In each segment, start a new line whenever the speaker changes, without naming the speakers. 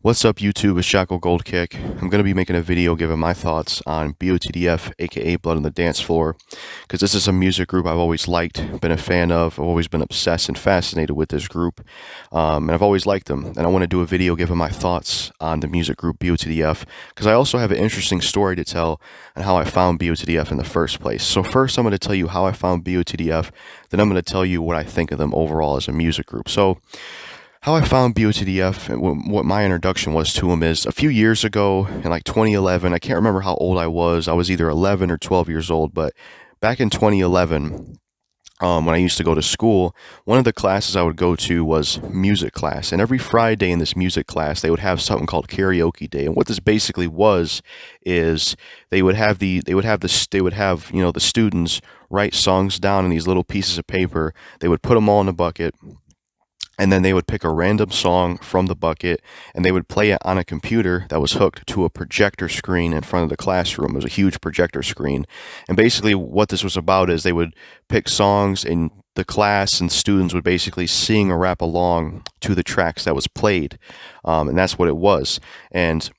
What's up YouTube, it's JackalGoldKick. I'm going to be making a video giving my thoughts on Botdf, aka Blood on the Dance Floor, because this is a music group I've always liked, been a fan of, I've always been obsessed and fascinated with this group, and I've always liked them. And I want to do a video giving my thoughts on the music group Botdf, because I also have an interesting story to tell on how I found Botdf in the first place. So first I'm going to tell you how I found Botdf, then I'm going to tell you what I think of them overall as a music group. So how I found Botdf and what my introduction was to them is a few years ago in like 2011. I can't remember how old I was. I was either 11 or 12 years old, but back in 2011, when I used to go to school, one of the classes I would go to was music class. And every Friday in this music class, they would have something called karaoke day. And what this basically was is they would have the students write songs down in these little pieces of paper. They would put them all in a bucket, and then they would pick a random song from the bucket and they would play it on a computer that was hooked to a projector screen in front of the classroom. It was a huge projector screen. And basically what this was about is they would pick songs and the class and students would basically sing or rap along to the tracks that was played. And that's what it was. And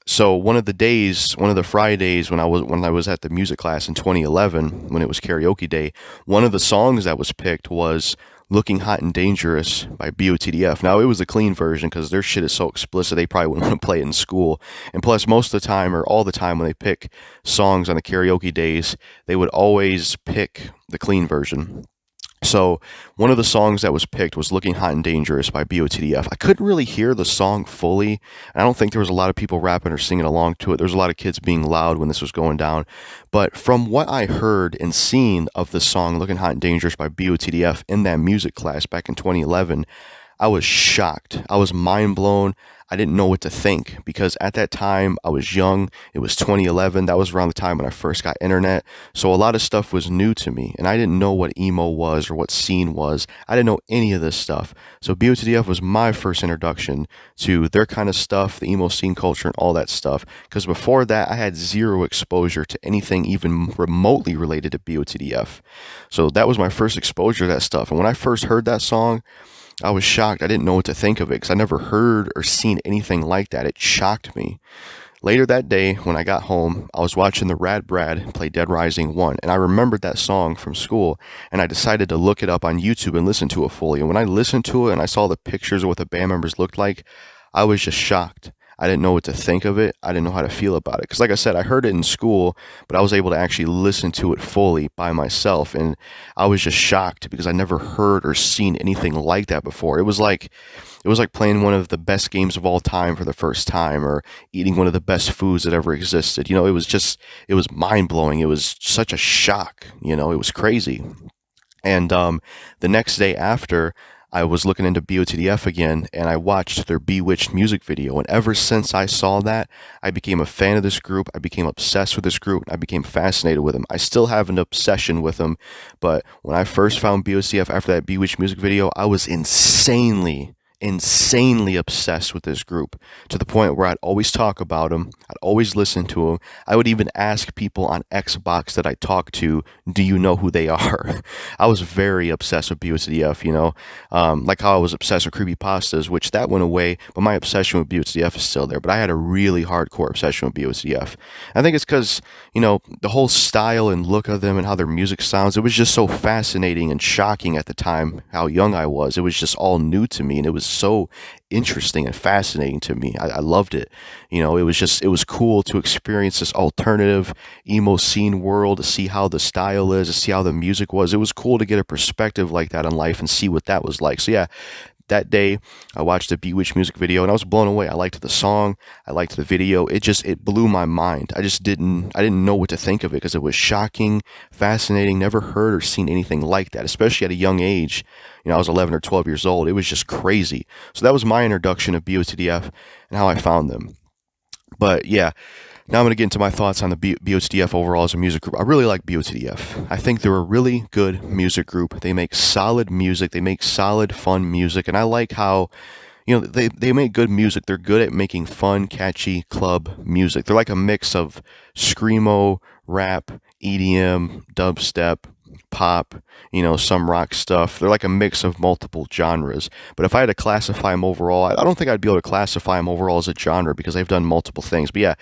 so one of the Fridays when I was at the music class in 2011, when it was karaoke day, one of the songs that was picked was Looking Hot and Dangerous by Botdf. Now, it was a clean version because their shit is so explicit they probably wouldn't want to play it in school. And plus, most of the time, or all the time when they pick songs on the karaoke days, they would always pick the clean version. So one of the songs that was picked was Looking Hot and Dangerous by Botdf. I couldn't really hear the song fully. I don't think there was a lot of people rapping or singing along to it. There was a lot of kids being loud when this was going down. But from what I heard and seen of the song Looking Hot and Dangerous by Botdf in that music class back in 2011, I was shocked. I was mind blown. I didn't know what to think because at that time I was young. It was 2011. That was around the time when I first got internet. So a lot of stuff was new to me and I didn't know what emo was or what scene was. I didn't know any of this stuff. So Botdf was my first introduction to their kind of stuff, the emo scene culture and all that stuff. Because before that I had zero exposure to anything even remotely related to Botdf. So that was my first exposure to that stuff. And when I first heard that song, I was shocked. I didn't know what to think of it because I never heard or seen anything like that. It shocked me. Later that day, when I got home, I was watching the Rad Brad play Dead Rising 1, and I remembered that song from school, and I decided to look it up on YouTube and listen to it fully. And when I listened to it and I saw the pictures of what the band members looked like, I was just shocked. I didn't know what to think of it. I didn't know how to feel about it. Because like I said, I heard it in school, but I was able to actually listen to it fully by myself. And I was just shocked because I never heard or seen anything like that before. It was like playing one of the best games of all time for the first time or eating one of the best foods that ever existed. It was mind blowing. It was such a shock. It was crazy. And the next day after, I was looking into Botdf again and I watched their Bewitched music video. And ever since I saw that, I became a fan of this group. I became obsessed with this group. I became fascinated with them. I still have an obsession with them. But when I first found Botdf after that Bewitched music video, I was insanely obsessed with this group to the point where I'd always talk about them. I'd always listen to them. I would even ask people on Xbox that I talked to, do you know who they are? I was very obsessed with Botdf, like how I was obsessed with creepypastas, which that went away, but my obsession with Botdf is still there. But I had a really hardcore obsession with Botdf. I think it's because, the whole style and look of them and how their music sounds, it was just so fascinating and shocking at the time how young I was. It was just all new to me and it was so interesting and fascinating to me. I loved it. It was cool to experience this alternative emo scene world, to see how the style is, to see how the music was. It was cool to get a perspective like that on life and see what that was like. So yeah, that day I watched the Bewitched music video and I was blown away. I liked the song, I liked the video. It blew my mind. I didn't know what to think of it because it was shocking, fascinating, never heard or seen anything like that, especially at a young age. I was 11 or 12 years old. It was just crazy. So that was my introduction to Botdf and how I found them. But yeah, now I'm going to get into my thoughts on the Botdf overall as a music group. I really like Botdf. I think they're a really good music group. They make solid music. They make solid, fun music. And I like how, they make good music. They're good at making fun, catchy club music. They're like a mix of screamo, rap, EDM, dubstep, pop, some rock stuff. They're like a mix of multiple genres. But if I had to classify them overall, I don't think I'd be able to classify them overall as a genre because they've done multiple things. But yeah,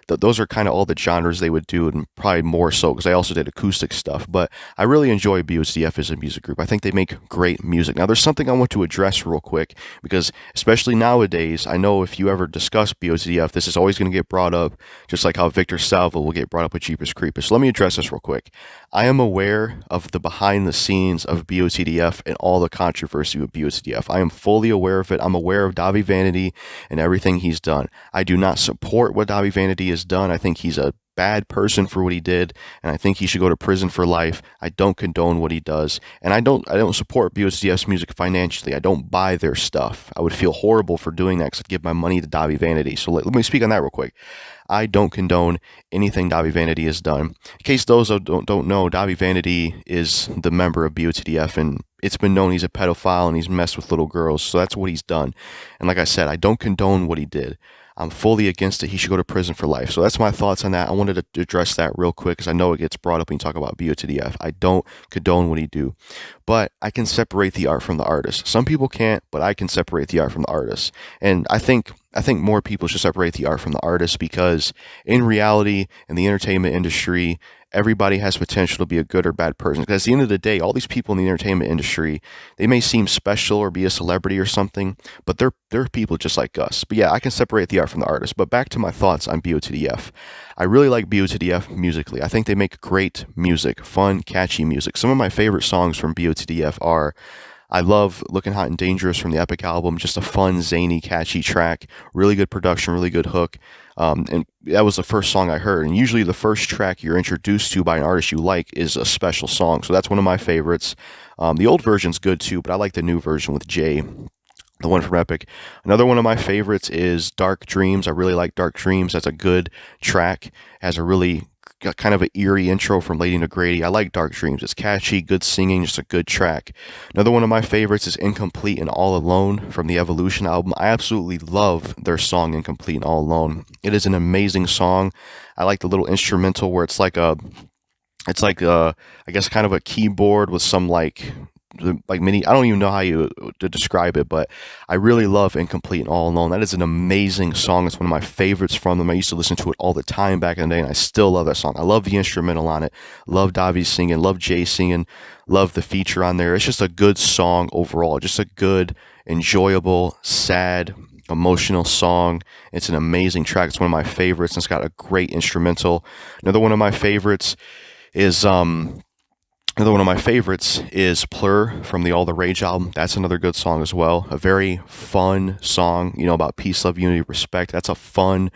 those are kind of all the genres they would do, and probably more so because I also did acoustic stuff. But I really enjoy BOTF as a music group. I think they make great music. Now, there's something I want to address real quick because, especially nowadays, I know if you ever discuss BOTF, this is always going to get brought up, just like how Victor Salva will get brought up with Jeepers Creepers. So let me address this real quick. I am aware of the behind the scenes of BOTF and all the controversy with BOTF. I am fully aware of it. I'm aware of Davi Vanity and everything he's done. I do not support what Davi Vanity has done. I think he's a bad person for what he did, and I think he should go to prison for life. I don't condone what he does, and I don't support BOTF's music financially. I don't buy their stuff. I would feel horrible for doing that because I'd give my money to Davi Vanity. So let me speak on that real quick. I don't condone anything Davi Vanity has done. In case those who don't know, Davi Vanity is the member of BOTF, and it's been known he's a pedophile and he's messed with little girls. So that's what he's done. And like I said, I don't condone what he did. I'm fully against it. He should go to prison for life. So that's my thoughts on that. I wanted to address that real quick because I know it gets brought up when you talk about BOTF. I don't condone what he do, but I can separate the art from the artist. Some people can't, but I can separate the art from the artist. And I think more people should separate the art from the artist because in reality, in the entertainment industry, everybody has potential to be a good or bad person. Because at the end of the day, all these people in the entertainment industry, they may seem special or be a celebrity or something, but they're people just like us. But yeah, I can separate the art from the artist. But back to my thoughts on BOTF. I really like BOTF musically. I think they make great music, fun, catchy music. Some of my favorite songs from BOTF are I love Looking Hot and Dangerous from the Epic album. Just a fun, zany, catchy track. Really good production, really good hook. And that was the first song I heard. And usually the first track you're introduced to by an artist you like is a special song. So that's one of my favorites. The old version's good too, but I like the new version with Jay, the one from Epic. Another one of my favorites is Dark Dreams. I really like Dark Dreams. That's a good track. Has a really kind of an eerie intro from Lady Grady. I like Dark Dreams. It's catchy, good singing, just a good track. Another one of my favorites is Incomplete and All Alone from the Evolution album. I absolutely love their song Incomplete and All Alone. It is an amazing song. I like the little instrumental where it's like I guess kind of a keyboard with some like mini, I don't even know how to describe it, but I really love Incomplete and All Alone. That is an amazing song. It's one of my favorites from them. I used to listen to it all the time back in the day, and I still love that song. I love the instrumental on it, love Davi singing, love Jay singing, love the feature on there. It's just a good song overall, just a good, enjoyable, sad, emotional song. It's an amazing track. It's one of my favorites, and it's got a great instrumental. Another one of my favorites is Plur from the All the Rage album. That's another good song as well. A very fun song, about peace, love, unity, respect. That's a fun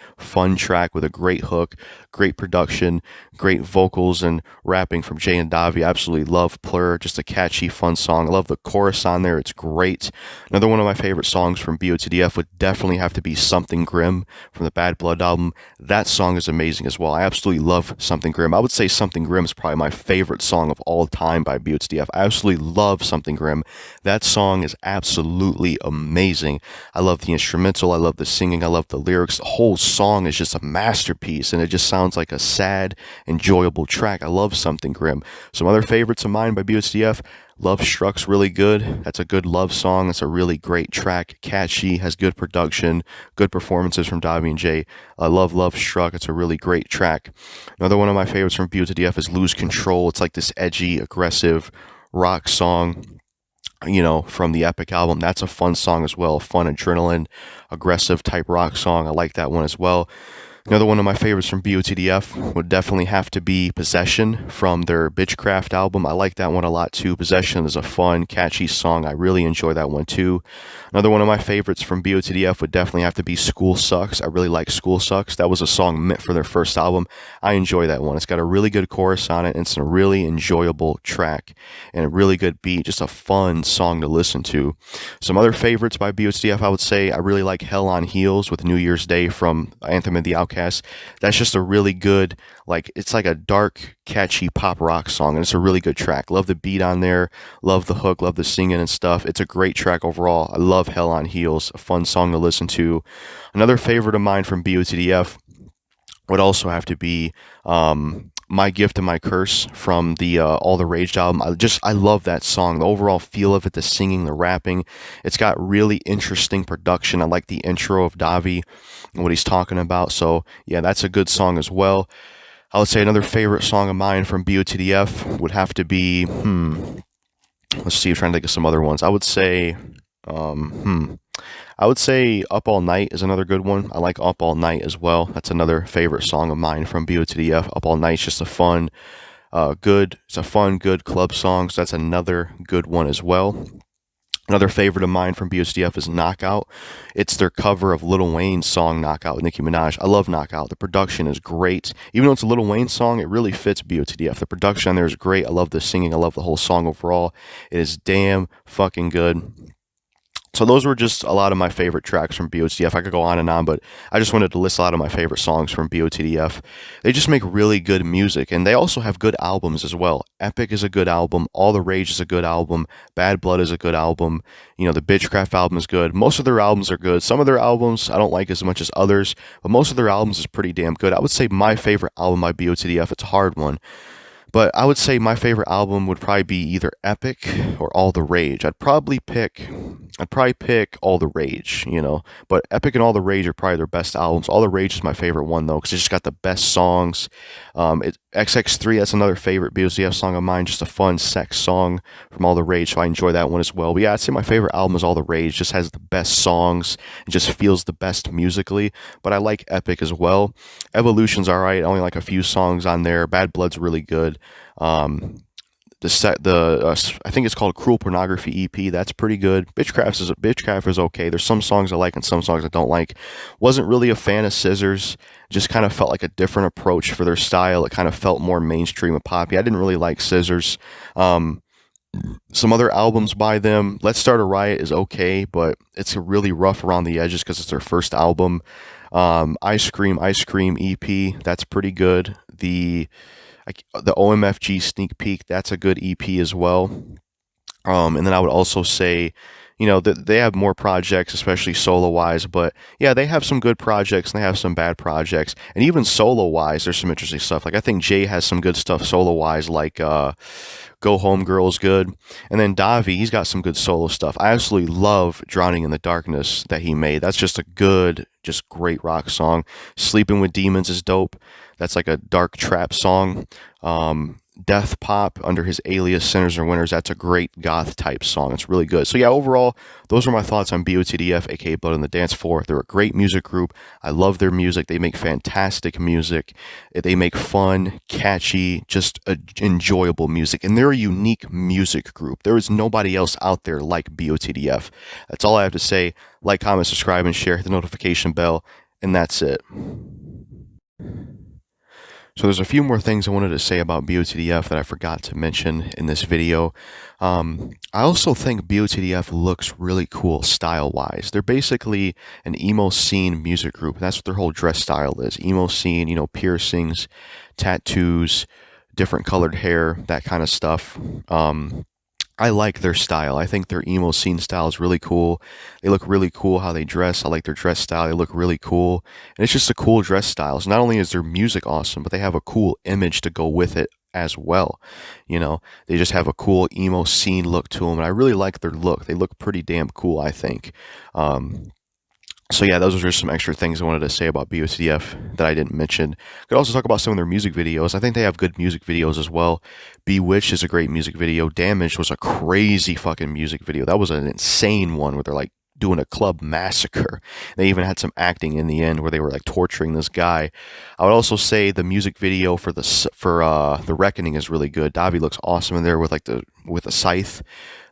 track with a great hook, great production, great vocals and rapping from Jay and Davi. I absolutely love Plur. Just a catchy, fun song. I love the chorus on there. It's great. Another one of my favorite songs from BOTF would definitely have to be Something Grim from the Bad Blood album. That song is amazing as well. I absolutely love Something Grim. I would say Something Grim is probably my favorite song of all time by BOTF. I absolutely love Something Grim. That song is absolutely amazing. I love the instrumental. I love the singing. I love the lyrics. The whole song is just a masterpiece, and it just sounds like a sad, enjoyable track. I love Something Grim. Some other favorites of mine by BOTF. Love Struck's really good. That's a good love song. It's a really great track. Catchy, has good production, good performances from Davi and Jay. I love Struck. It's a really great track. Another one of my favorites from BOTF is Lose Control. It's like this edgy, aggressive rock song, from the Epic album. That's a fun song as well. Fun, adrenaline, aggressive type rock song. I like that one as well. Another one of my favorites from BOTF would definitely have to be Possession from their Bitchcraft album. I like that one a lot too. Possession is a fun, catchy song. I really enjoy that one too. Another one of my favorites from BOTF would definitely have to be School Sucks. I really like School Sucks. That was a song meant for their first album. I enjoy that one. It's got a really good chorus on it, and it's a really enjoyable track and a really good beat. Just a fun song to listen to. Some other favorites by BOTF, I would say I really like Hell on Heels with New Year's Day from Anthem of the Outcast. That's just a really good, it's like a dark, catchy pop rock song, and it's a really good track. Love the beat on there, love the hook, love the singing and stuff. It's a great track overall. I love Hell on Heels, a fun song to listen to. Another favorite of mine from BOTF would also have to be My Gift and My Curse from the All the Rage album. I love that song. The overall feel of it, the singing, the rapping. It's got really interesting production. I like the intro of Davi and what he's talking about. So yeah, that's a good song as well. I would say another favorite song of mine from BOTDF would have to be let's see, I'm trying to think of some other ones. Um, hmm, I would say Up All Night is another good one. I like Up All Night as well. That's another favorite song of mine from BOTDF. Up All Night's just a fun, it's a fun, good club song. So that's another good one as well. Another favorite of mine from BOTDF is Knockout. It's their cover of Lil Wayne's song Knockout with Nicki Minaj. I love Knockout. The production is great. Even though it's a Lil Wayne song, it really fits BOTDF. The production on there is great. I love the singing. I love the whole song overall. It is damn fucking good. So those were just a lot of my favorite tracks from BOTDF. I could go on, but I just wanted to list a lot of my favorite songs from BOTDF. They just make really good music, and they also have good albums as well. Epic is a good album. All the Rage is a good album. Bad Blood is a good album. You know, the Bitchcraft album is good. Most of their albums are good. Some of their albums I don't like as much as others, but most of their albums is pretty damn good. I would say my favorite album by BOTDF, it's a hard one, but I would say my favorite album would probably be either Epic or All the Rage. I'd probably pick All the Rage, you know. But Epic and All the Rage are probably their best albums. All the Rage is my favorite one though, because it's just got the best songs. XX3, that's another favorite BOTDF song of mine. Just a fun sex song from All the Rage, so I enjoy that one as well. But yeah, I'd say my favorite album is All the Rage. Just has the best songs. It just feels the best musically. But I like Epic as well. Evolution's alright. Only like a few songs on there. Bad Blood's really good. I think it's called Cruel Pornography EP. That's pretty good. Bitchcraft is okay. There's some songs I like and some songs I don't like. Wasn't really a fan of Scissors. Just kind of felt like a different approach for their style. It kind of felt more mainstream and poppy. I didn't really like Scissors. Some other albums by them. Let's Start a Riot is okay, but it's really rough around the edges because it's their first album. Ice Cream EP. That's pretty good. The OMFG Sneak Peek, that's a good EP as well. And then I would also say, you know, that they have more projects, especially solo wise. But yeah, they have some good projects and they have some bad projects. And even solo wise, there's some interesting stuff. Like I think Jay has some good stuff solo wise, like Go Home Girl is good. And then Davi, he's got some good solo stuff. I absolutely love Drowning in the Darkness that he made. That's just a good, just great rock song. Sleeping with Demons is dope. That's like a dark trap song. Death Pop under his alias Sinners Are Winners. That's a great goth type song. It's really good. So yeah, overall, those are my thoughts on BOTDF, aka Blood on the Dance Floor. They're a great music group. I love their music. They make fantastic music. They make fun, catchy, just enjoyable music. And they're a unique music group. There is nobody else out there like BOTDF. That's all I have to say. Like, comment, subscribe, and share. Hit the notification bell. And that's it. So there's a few more things I wanted to say about BOTDF that I forgot to mention in this video. I also think BOTDF looks really cool style-wise. They're basically an emo scene music group. That's what their whole dress style is. Emo scene, you know, piercings, tattoos, different colored hair, that kind of stuff. I like their style. I think their emo scene style is really cool. They look really cool how they dress. I like their dress style. They look really cool. And it's just a cool dress style. So not only is their music awesome, but they have a cool image to go with it as well. You know, they just have a cool emo scene look to them. And I really like their look. They look pretty damn cool, I think. So yeah, those are just some extra things I wanted to say about BOTDF that I didn't mention. Could also talk about some of their music videos. I think they have good music videos as well. Bewitched is a great music video. Damaged was a crazy fucking music video. That was an insane one where they're like doing a club massacre. They even had some acting in the end where they were like torturing this guy. I would also say the music video for the Reckoning is really good. Davi looks awesome in there with like with a scythe.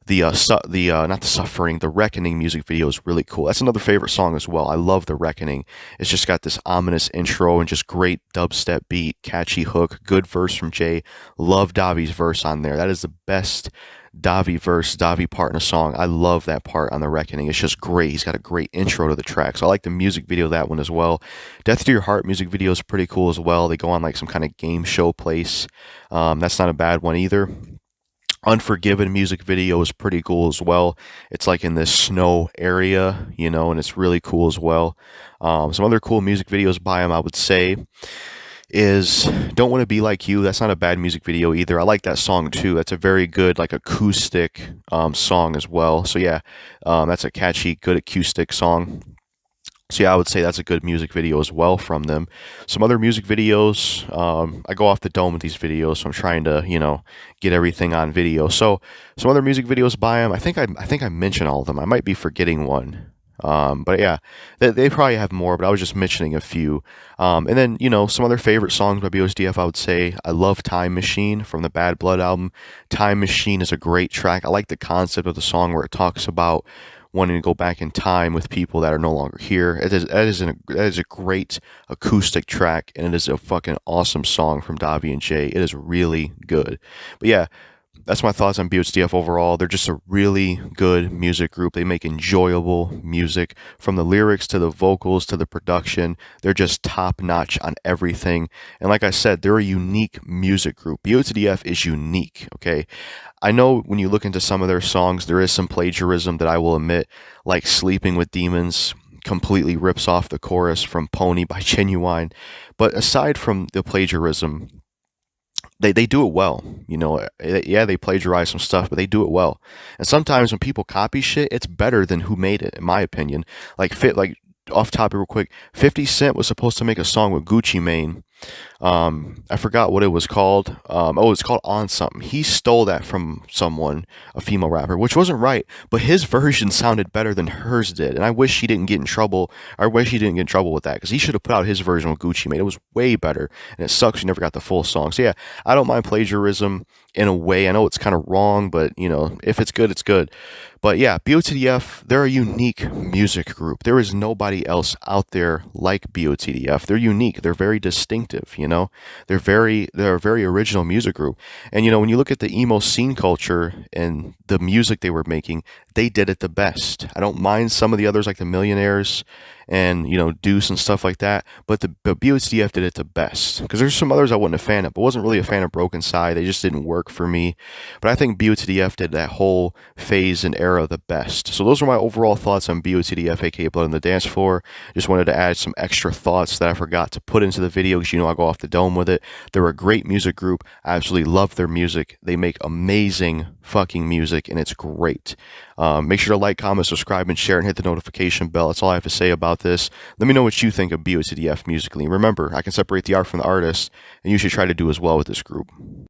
Not the Suffering, the Reckoning music video is really cool. That's another favorite song as well. I love the Reckoning. It's just got this ominous intro and just great dubstep beat, catchy hook, good verse from Jay. Love Davi's verse on there. That is the best Davi part in a song. I love that part on the Reckoning. It's just great. He's got a great intro to the track. So I like the music video of that one as well. Death to Your Heart music video is pretty cool as well. They go on like some kind of game show place. That's not a bad one either. Unforgiven music video is pretty cool as well. It's like in this snow area, you know, and it's really cool as well. Some other cool music videos by him, I would say, is Don't Want to Be Like You. That's not a bad music video either. I like that song too. That's a very good like acoustic song as well. So yeah, that's a catchy, good acoustic song. So yeah, I would say that's a good music video as well from them. Some other music videos, I go off the dome with these videos, so I'm trying to, get everything on video. So some other music videos by them. I think I mentioned all of them. I might be forgetting one. But yeah, they probably have more, but I was just mentioning a few. And then, some other favorite songs by BOSDF, I would say I love Time Machine from the Bad Blood album. Time Machine is a great track. I like the concept of the song where it talks about wanting to go back in time with people that are no longer here. That is a great acoustic track, and it is a fucking awesome song from Davi and Jay. It is really good. But yeah, that's my thoughts on BHDF overall. They're just a really good music group. They make enjoyable music from the lyrics to the vocals to the production. They're just top notch on everything. And like I said, they're a unique music group. BHDF is unique, okay? I know when you look into some of their songs, there is some plagiarism that I will admit, like Sleeping with Demons completely rips off the chorus from Pony by Genuine. But aside from the plagiarism, they do it well. Yeah, they plagiarize some stuff, but they do it well. And sometimes when people copy shit, it's better than who made it, in my opinion. Like off topic real quick, 50 Cent was supposed to make a song with Gucci Mane. I forgot what it was called. It's called On Something. He stole that from someone, a female rapper, which wasn't right, but his version sounded better than hers did. And I wish he didn't get in trouble. I wish he didn't get in trouble with that because he should have put out his version with Gucci Mane. It was way better, and it sucks you never got the full song. So yeah, I don't mind plagiarism in a way. I know it's kind of wrong, but if it's good, it's good. But yeah, BOTDF, they're a unique music group. There is nobody else out there like BOTDF. They're unique. They're very distinctive, They're a very original music group. And when you look at the emo scene culture and the music they were making, they did it the best. I don't mind some of the others like the Millionaires and Deuce and stuff like that, but BOTDF did it the best. Because there's some others I wasn't a fan of, but wasn't really a fan of Broken Side. They just didn't work for me. But I think BOTDF did that whole phase and era the best. So those are my overall thoughts on BOTDF, aka Blood on the Dance Floor. Just wanted to add some extra thoughts that I forgot to put into the video because I go off the dome with it. They're a great music group. I absolutely love their music. They make amazing fucking music, and it's great. Make sure to like, comment, subscribe, and share, and hit the notification bell. That's all I have to say about this. Let me know what you think of BOTDF musically. Remember, I can separate the art from the artist, and you should try to do as well with this group.